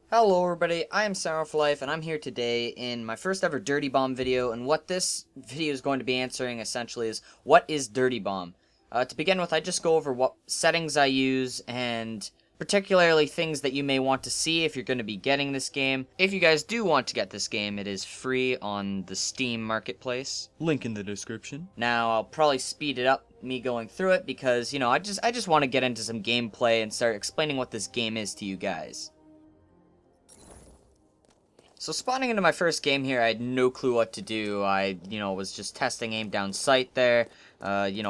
Hello everybody, I am Lyfe, and I'm here today in my first ever Dirty Bomb video, and what this video is going to be answering essentially is, what is Dirty Bomb? To begin with, I just go over what settings I use, and particularly things that you may want to see if you're going to be getting this game. If you guys do want to get this game, it is free on the Steam Marketplace. Link in the description. Now, I'll probably speed it up, me going through it, because, you know, I just want to get into some gameplay and start explaining what this game is to you guys. So spawning into my first game here, I had no clue what to do. I, was just testing aim down sight there,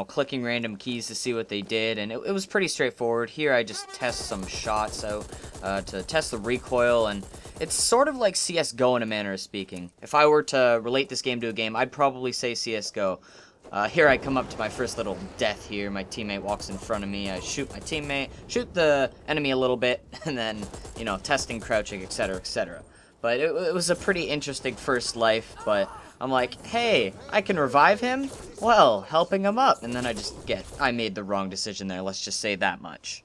clicking random keys to see what they did, and it was pretty straightforward. Here I just test some shots out to test the recoil, and it's sort of like CSGO in a manner of speaking. If I were to relate this game to a game, I'd probably say CSGO. Here I come up to my first little death here. My teammate walks in front of me. I shoot my teammate, shoot the enemy a little bit, and then, testing, crouching, etc., etc. But it was a pretty interesting first life, but I'm like, hey, I can revive him? Well, helping him up. And then I made the wrong decision there, let's just say that much.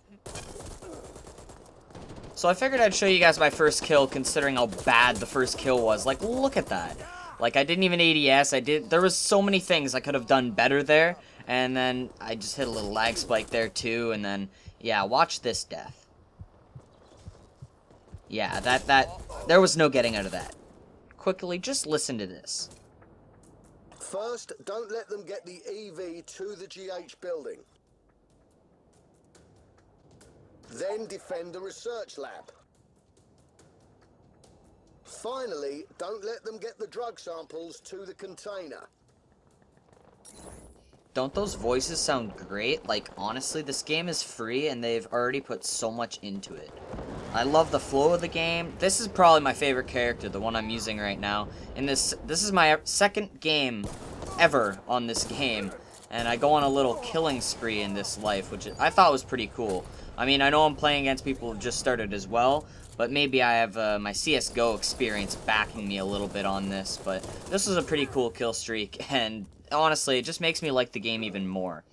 So I figured I'd show you guys my first kill, considering how bad the first kill was. Like, look at that. Like, I didn't even ADS, there was so many things I could have done better there, and then I just hit a little lag spike there too, and then, yeah, watch this death. Yeah, there was no getting out of that. Quickly, just listen to this. First, don't let them get the EV to the GH building. Then defend the research lab. Finally, don't let them get the drug samples to the container. Don't those voices sound great? Like, honestly, this game is free and they've already put so much into it. I love the flow of the game. This is probably my favorite character, the one I'm using right now. And this is my second game ever on this game. And I go on a little killing spree in this life, which I thought was pretty cool. I mean, I know I'm playing against people who just started as well, but maybe I have my CSGO experience backing me a little bit on this. But this was a pretty cool kill streak, and honestly, it just makes me like the game even more.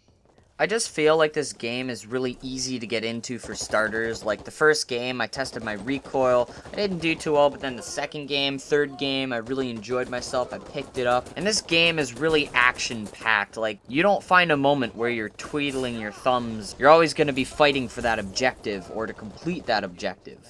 I just feel like this game is really easy to get into for starters. Like, the first game, I tested my recoil. I didn't do too well, but then the second game, third game, I really enjoyed myself. I picked it up. And this game is really action-packed. Like, you don't find a moment where you're twiddling your thumbs. You're always going to be fighting for that objective, or to complete that objective.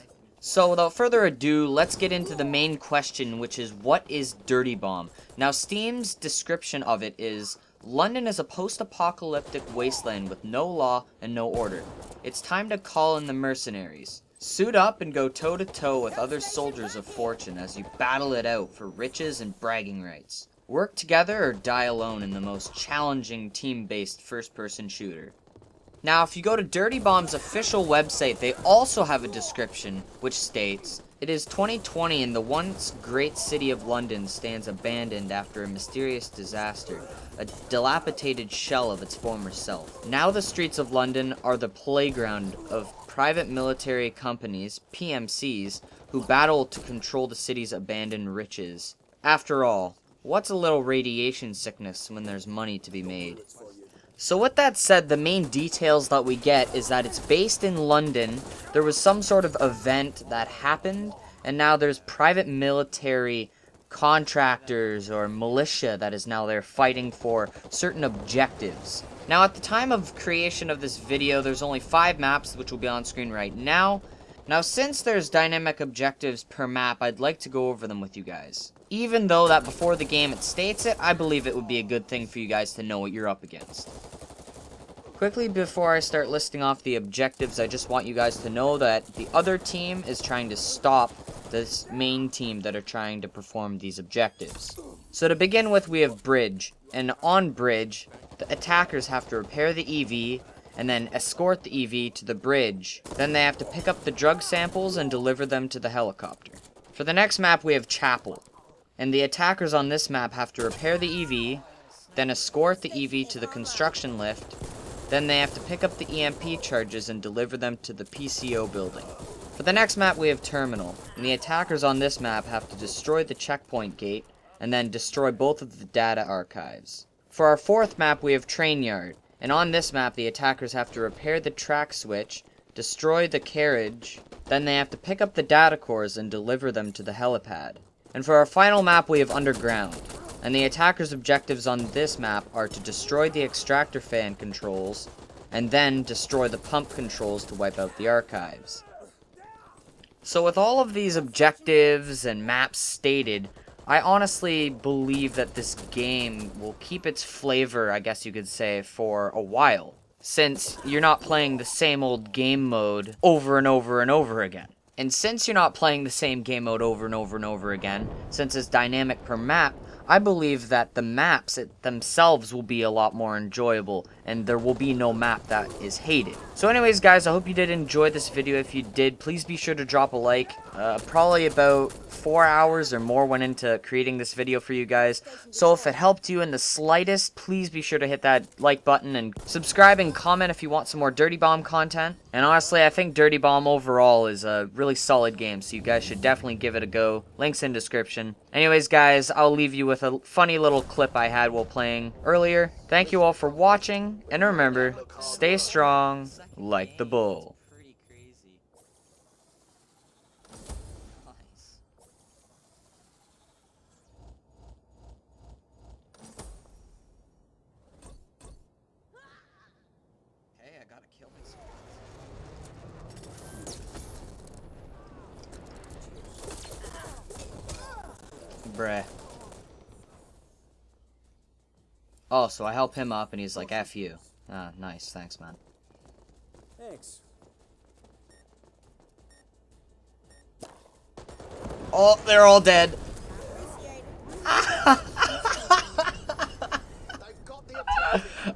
So, without further ado, let's get into the main question, which is, what is Dirty Bomb? Now, Steam's description of it is, London is a post-apocalyptic wasteland with no law and no order. It's time to call in the mercenaries. Suit up and go toe-to-toe with other soldiers of fortune as you battle it out for riches and bragging rights. Work together or die alone in the most challenging team-based first-person shooter. Now, if you go to Dirty Bomb's official website, they also have a description which states, it is 2020 and the once great city of London stands abandoned after a mysterious disaster, a dilapidated shell of its former self. Now the streets of London are the playground of private military companies, PMCs, who battle to control the city's abandoned riches. After all, what's a little radiation sickness when there's money to be made? So with that said, the main details that we get is that it's based in London, there was some sort of event that happened, and now there's private military contractors or militia that is now there fighting for certain objectives. Now at the time of creation of this video, there's only 5 maps, which will be on screen right now. Now since there's dynamic objectives per map, I'd like to go over them with you guys. Even though that before the game it states it, I believe it would be a good thing for you guys to know what you're up against. Quickly before I start listing off the objectives, I just want you guys to know that the other team is trying to stop this main team that are trying to perform these objectives. So to begin with, we have Bridge, and on Bridge, the attackers have to repair the EV, and then escort the EV to the bridge. Then they have to pick up the drug samples and deliver them to the helicopter. For the next map, we have Chapel, and the attackers on this map have to repair the EV, then escort the EV to the construction lift, then they have to pick up the EMP charges and deliver them to the PCO building. For the next map, we have Terminal, and the attackers on this map have to destroy the checkpoint gate, and then destroy both of the data archives. For our fourth map, we have Train Yard, And on this map, the attackers have to repair the track switch, destroy the carriage, then they have to pick up the data cores and deliver them to the helipad. And for our final map, we have Underground. And the attackers' objectives on this map are to destroy the extractor fan controls, and then destroy the pump controls to wipe out the archives. So with all of these objectives and maps stated, I honestly believe that this game will keep its flavor, I guess you could say, for a while, since you're not playing the same old game mode over and over and over again. And since you're not playing the same game mode over and over and over again, since it's dynamic per map, I believe that the maps themselves will be a lot more enjoyable, and there will be no map that is hated. So anyways, guys, I hope you did enjoy this video. If you did, please be sure to drop a like. Probably about 4 hours or more went into creating this video for you guys. So if it helped you in the slightest, please be sure to hit that like button and subscribe and comment if you want some more Dirty Bomb content. And honestly, I think Dirty Bomb overall is a really solid game, so you guys should definitely give it a go. Links in description. Anyways, guys, I'll leave you with a funny little clip I had while playing earlier. Thank you all for watching, and remember, stay strong like the bull. Pretty crazy. Nice. Hey, I gotta kill these. Bruh. Oh, so I help him up and he's like, F you. Ah, nice. Thanks, man. Thanks. Oh, they're all dead.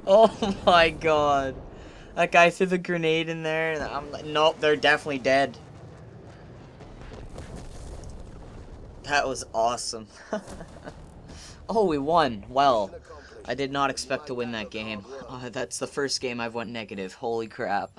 Oh my god. That guy threw the grenade in there and I'm like, nope, they're definitely dead. That was awesome. Oh, we won. Well, I did not expect to win that game. That's the first game I've went negative. Holy crap.